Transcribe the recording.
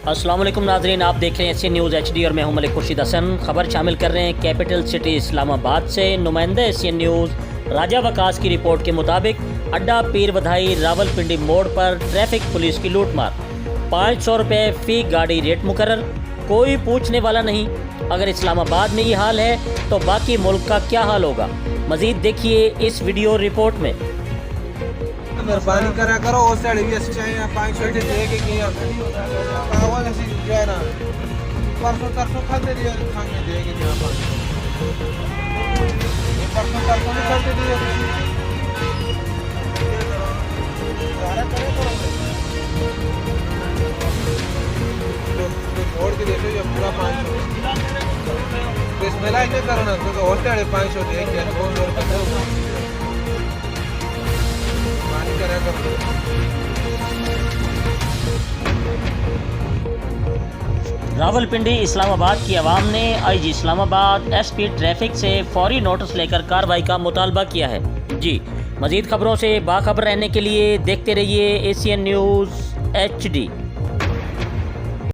अस्सलाम वालेकुम नाजरीन, आप देख रहे हैं एशियन न्यूज़ HD और मैं हूं मलिक खुर्शीद हसन। खबर शामिल कर रहे हैं कैपिटल सिटी इस्लामाबाद से। नुमाइंदा एशियन न्यूज़ राजा वकास की रिपोर्ट के मुताबिक अड्डा पीर बधाई रावलपिंडी मोड़ पर ट्रैफिक पुलिस की लूटमार। 500 रुपये फ़ी गाड़ी रेट मुकर्रर, कोई पूछने वाला नहीं। अगर इस्लामाबाद में ये हाल है तो बाकी मुल्क का क्या हाल होगा, मज़ीद देखिए इस वीडियो रिपोर्ट में। मेहरबानी करा करो उस साइड भी अच्छे हैं 500 दे के किया पावल ऐसी जो है ना परसों तरसों खाते दिए खाने देंगे जहाँ पर ये परसों तरसों नहीं खाते दिए सारा करे तो छोड़ के देखो ये पूरा 500 इसमें लाइक नहीं करो ना तो और साइड 500 दे के बहुत जोर करते रावलपिंडी इस्लामाबाद की आवाम ने IG इस्लामाबाद SP ट्रैफिक से फौरी नोटिस लेकर कार्रवाई का मुतालबा किया है। जी, मज़ीद खबरों से बाखबर रहने के लिए देखते रहिए एशियन न्यूज़ HD।